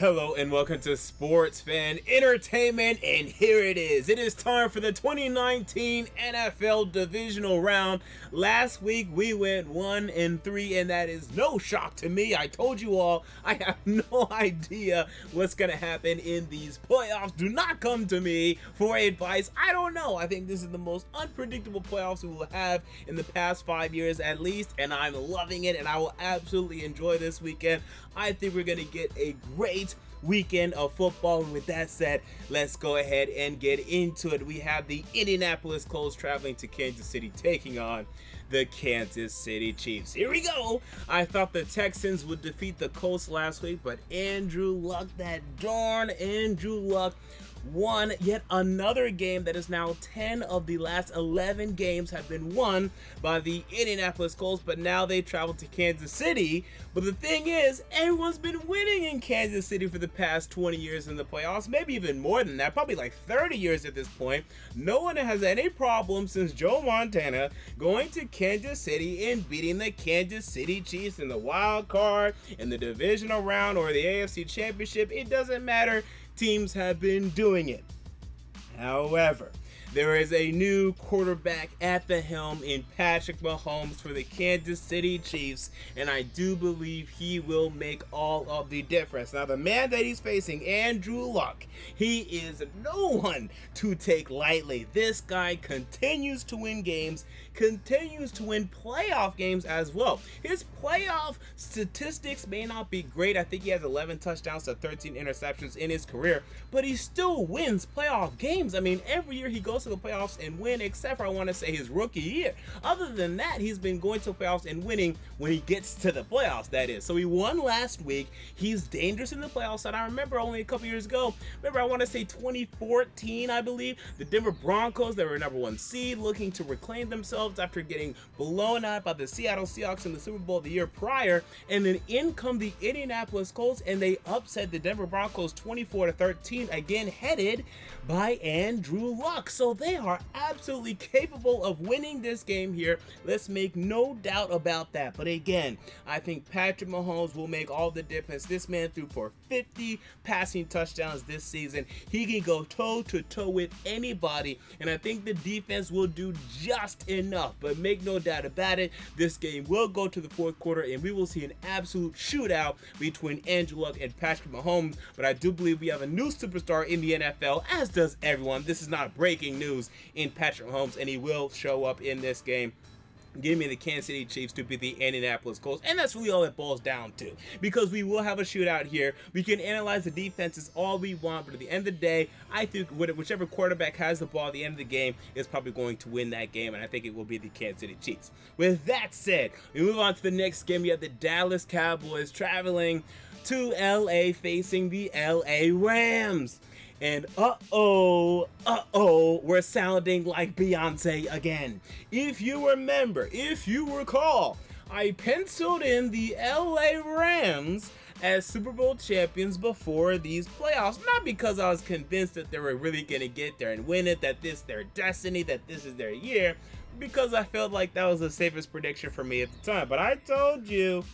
Hello and welcome to Sports Fan Entertainment, and here it is. It is time for the 2019 NFL Divisional Round. Last week we went 1-3, and that is no shock to me. I told you all, I have no idea what's going to happen in these playoffs. Do not come to me for advice. I don't know. I think this is the most unpredictable playoffs we will have in the past 5 years at least, and I'm loving it, and I will absolutely enjoy this weekend. I think we're going to get a great weekend of football. And with that said, let's go ahead and get into it. We have the Indianapolis Colts traveling to Kansas City, taking on the Kansas City Chiefs. Here we go. I thought the Texans would defeat the Colts last week, but Andrew Luck, that darn Andrew Luck, won yet another game. That is now 10 of the last 11 games have been won by the Indianapolis Colts, but now they travel to Kansas City. But the thing is, everyone's been winning in Kansas City for the past 20 years in the playoffs, maybe even more than that, probably like 30 years at this point. No one has any problem since Joe Montana going to Kansas City and beating the Kansas City Chiefs in the wild card, in the divisional round, or the AFC Championship. It doesn't matter. Teams have been doing it. However, there is a new quarterback at the helm in Patrick Mahomes for the Kansas City Chiefs, and I do believe he will make all of the difference. Now, the man that he's facing, Andrew Luck, he is no one to take lightly. This guy continues to win games, continues to win playoff games as well. His playoff statistics may not be great. I think he has 11 touchdowns to 13 interceptions in his career, but he still wins playoff games. I mean, every year he goes to the playoffs and win, except for I want to say his rookie year. Other than that, he's been going to the playoffs and winning when he gets to the playoffs, that is. So he won last week. He's dangerous in the playoffs, and I remember only a couple years ago, remember I want to say 2014, I believe, the Denver Broncos, they were #1 seed, looking to reclaim themselves after getting blown out by the Seattle Seahawks in the Super Bowl the year prior, and then in come the Indianapolis Colts, and they upset the Denver Broncos 24-13, again headed by Andrew Luck. So they are absolutely capable of winning this game here. Let's make no doubt about that. But again, I think Patrick Mahomes will make all the difference. This man threw for 50 passing touchdowns this season. He can go toe-to-toe with anybody, and I think the defense will do just enough. But make no doubt about it, this game will go to the fourth quarter, and we will see an absolute shootout between Andrew Luck and Patrick Mahomes. But I do believe we have a new superstar in the NFL, as does everyone. This is not breaking news in Patrick Mahomes, and he will show up in this game. Give me the Kansas City Chiefs to beat the Indianapolis Colts, and that's really all it boils down to, because we will have a shootout here. We can analyze the defenses all we want, but at the end of the day, I think whichever quarterback has the ball at the end of the game is probably going to win that game, and I think it will be the Kansas City Chiefs. With that said, we move on to the next game. We have the Dallas Cowboys traveling to LA, facing the LA Rams. And uh-oh, we're sounding like Beyonce again. If you remember, if you recall, I penciled in the LA Rams as Super Bowl champions before these playoffs. Not because I was convinced that they were really going to get there and win it, that this is their destiny, that this is their year, because I felt like that was the safest prediction for me at the time. But I told you,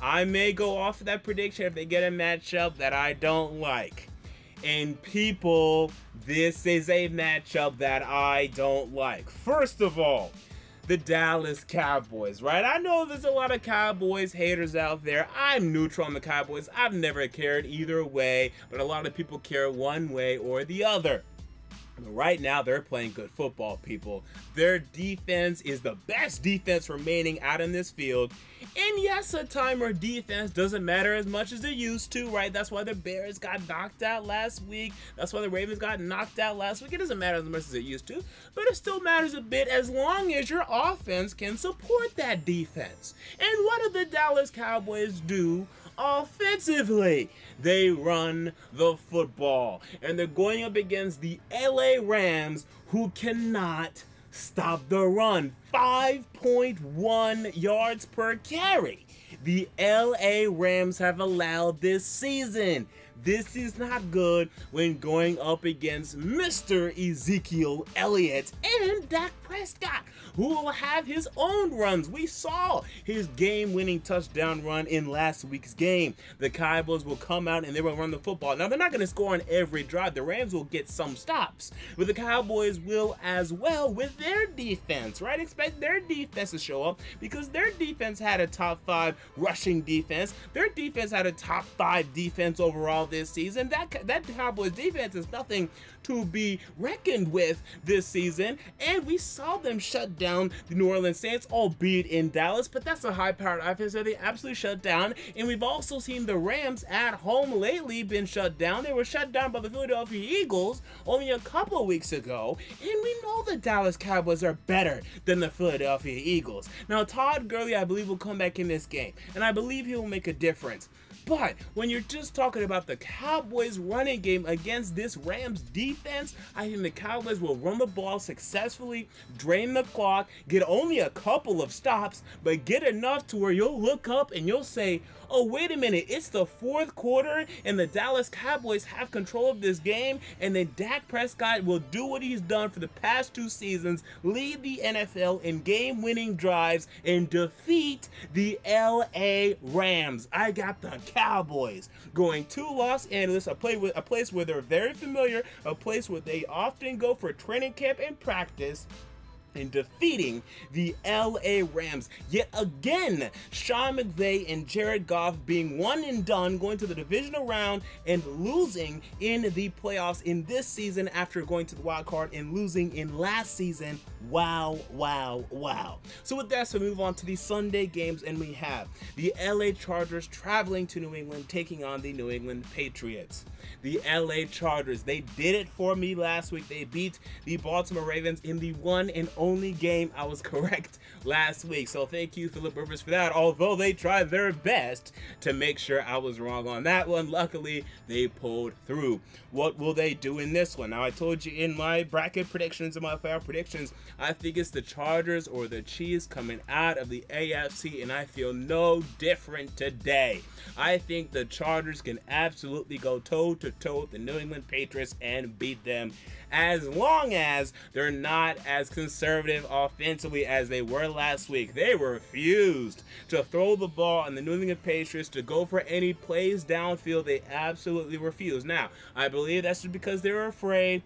I may go off of that prediction if they get a matchup that I don't like. And people, this is a matchup that I don't like. First of all, the Dallas Cowboys, right? I know there's a lot of Cowboys haters out there. I'm neutral on the Cowboys. I've never cared either way, but a lot of people care one way or the other. Right now, they're playing good football, people. Their defense is the best defense remaining out in this field. And yes, a time where defense doesn't matter as much as it used to, right? That's why the Bears got knocked out last week. That's why the Ravens got knocked out last week. It doesn't matter as much as it used to, but it still matters a bit as long as your offense can support that defense. And what do the Dallas Cowboys do offensively? They run the football, and they're going up against the LA Rams, who cannot stop the run. 5.1 yards per carry the LA Rams have allowed this season. This is not good when going up against Mr. Ezekiel Elliott and Dak Prescott, who will have his own runs. We saw his game-winning touchdown run in last week's game. The Cowboys will come out and they will run the football. Now, they're not going to score on every drive. The Rams will get some stops, but the Cowboys will as well with their defense, right? Expect their defense to show up because their defense had a top 5 rushing defense. Their defense had a top 5 defense overall this season. That Cowboys defense is nothing to be reckoned with this season, and we saw them shut down the New Orleans Saints, albeit in Dallas, but that's a high-powered offense that they absolutely shut down. And we've also seen the Rams at home lately been shut down. They were shut down by the Philadelphia Eagles only a couple of weeks ago, and we know the Dallas Cowboys are better than the Philadelphia Eagles. Now, Todd Gurley, I believe, will come back in this game, and I believe he will make a difference. But when you're just talking about the Cowboys running game against this Rams defense, I think the Cowboys will run the ball successfully, drain the clock, get only a couple of stops, but get enough to where you'll look up and you'll say, oh, wait a minute, it's the 4th quarter and the Dallas Cowboys have control of this game, and then Dak Prescott will do what he's done for the past 2 seasons, lead the NFL in game-winning drives and defeat the LA Rams. I got the Cowboys going to Los Angeles, a place where they're very familiar, a place where they often go for training camp and practice, and defeating the LA Rams. Yet again, Sean McVay and Jared Goff being one and done, going to the divisional round and losing in the playoffs in this season after going to the wild card and losing in last season. Wow, wow, wow. So with that, so move on to the Sunday games, and we have the LA Chargers traveling to New England, taking on the New England Patriots. The LA Chargers, they did it for me last week. They beat the Baltimore Ravens in the one and only game I was correct last week. So thank you, Philip Rivers, for that, although they tried their best to make sure I was wrong on that one. Luckily, they pulled through. What will they do in this one? Now, I told you in my bracket predictions and my playoff predictions, I think it's the Chargers or the Chiefs coming out of the AFC, and I feel no different today. I think the Chargers can absolutely go toe-to-toe with the New England Patriots and beat them, as long as they're not as conservative offensively as they were last week. They refused to throw the ball on the New England Patriots, to go for any plays downfield. They absolutely refused. Now, I believe that's just because they were afraid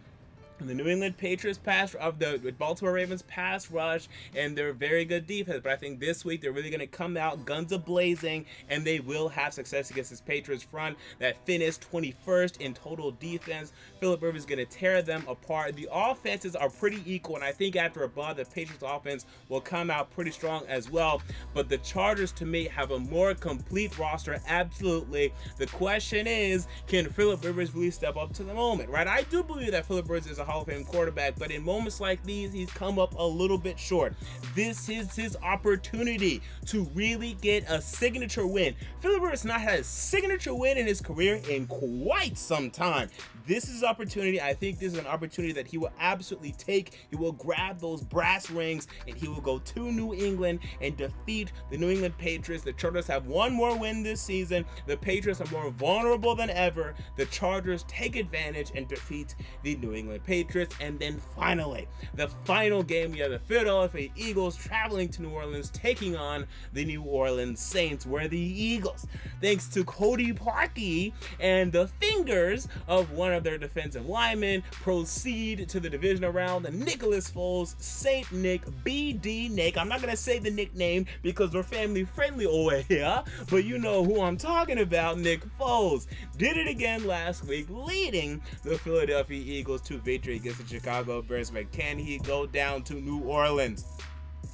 the New England Patriots pass of the Baltimore Ravens pass rush and their very good defense, but I think this week they're really going to come out guns a-blazing, and they will have success against this Patriots front that finished 21st in total defense. Philip Rivers is going to tear them apart. The offenses are pretty equal, and I think after a bye, the Patriots offense will come out pretty strong as well, but the Chargers, to me, have a more complete roster, absolutely. The question is, can Philip Rivers really step up to the moment, right? I do believe that Philip Rivers is a Hall of Fame quarterback, but in moments like these, he's come up a little bit short. This is his opportunity to really get a signature win. Philip Rivers has not had a signature win in his career in quite some time. This is his opportunity. I think this is an opportunity that he will absolutely take. He will grab those brass rings and he will go to New England and defeat the New England Patriots. The Chargers have one more win this season. The Patriots are more vulnerable than ever. The Chargers take advantage and defeat the New England Patriots. And then finally, the final game, we have the Philadelphia Eagles traveling to New Orleans, taking on the New Orleans Saints, where the Eagles, thanks to Cody Parkey and the fingers of one of their defensive linemen, proceed to the divisional round. The Nicholas Foles, Saint Nick, BD Nick. I'm not going to say the nickname because we're family friendly over here, but you know who I'm talking about. Nick Foles did it again last week, leading the Philadelphia Eagles to victory against the Chicago Bears. But can he go down to New Orleans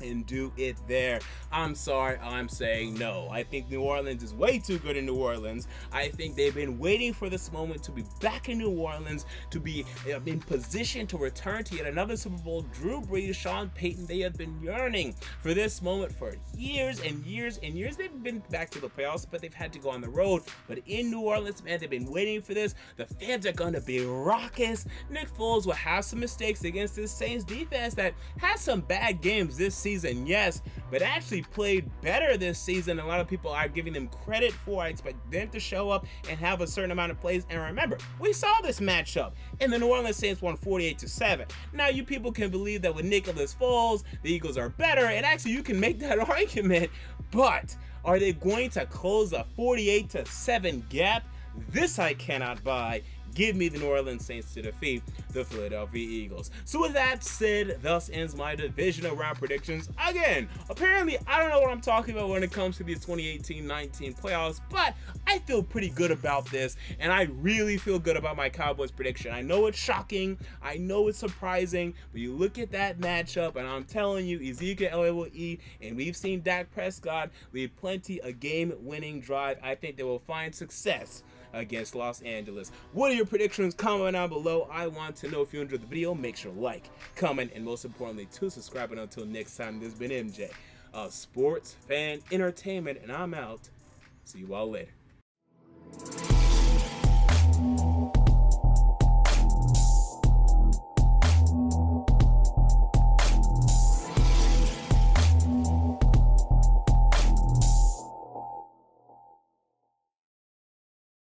and do it there? I'm sorry, I'm saying no. I think New Orleans is way too good in New Orleans. I think they've been waiting for this moment to be back in New Orleans, to be in position to return to yet another Super Bowl. Drew Brees, Sean Payton, they have been yearning for this moment for years and years and years. They've been back to the playoffs, but they've had to go on the road. But in New Orleans, man, they've been waiting for this. The fans are going to be raucous. Nick Foles will have some mistakes against this Saints defense that has some bad games this season, yes, but actually played better this season. A lot of people are giving them credit for. I expect them to show up and have a certain amount of plays. And remember, we saw this matchup, and the New Orleans Saints won 48-7. Now, you people can believe that with Nicholas Foles, the Eagles are better, and actually you can make that argument, but are they going to close a 48-7 gap? This I cannot buy. Give me the New Orleans Saints to defeat the Philadelphia Eagles. So with that said, thus ends my divisional round predictions. Again, apparently I don't know what I'm talking about when it comes to these 2018-19 playoffs, but I feel pretty good about this, and I really feel good about my Cowboys prediction. I know it's shocking, I know it's surprising, but you look at that matchup, and I'm telling you, Ezekiel Elliott will eat, and we've seen Dak Prescott lead plenty a game-winning drive. I think they will find success against Los Angeles. What are your predictions? Comment down below. I want to know. If you enjoyed the video, make sure to like, comment, and most importantly to subscribe. And until next time, this has been MJ of Sports Fan Entertainment, and I'm out. See you all later.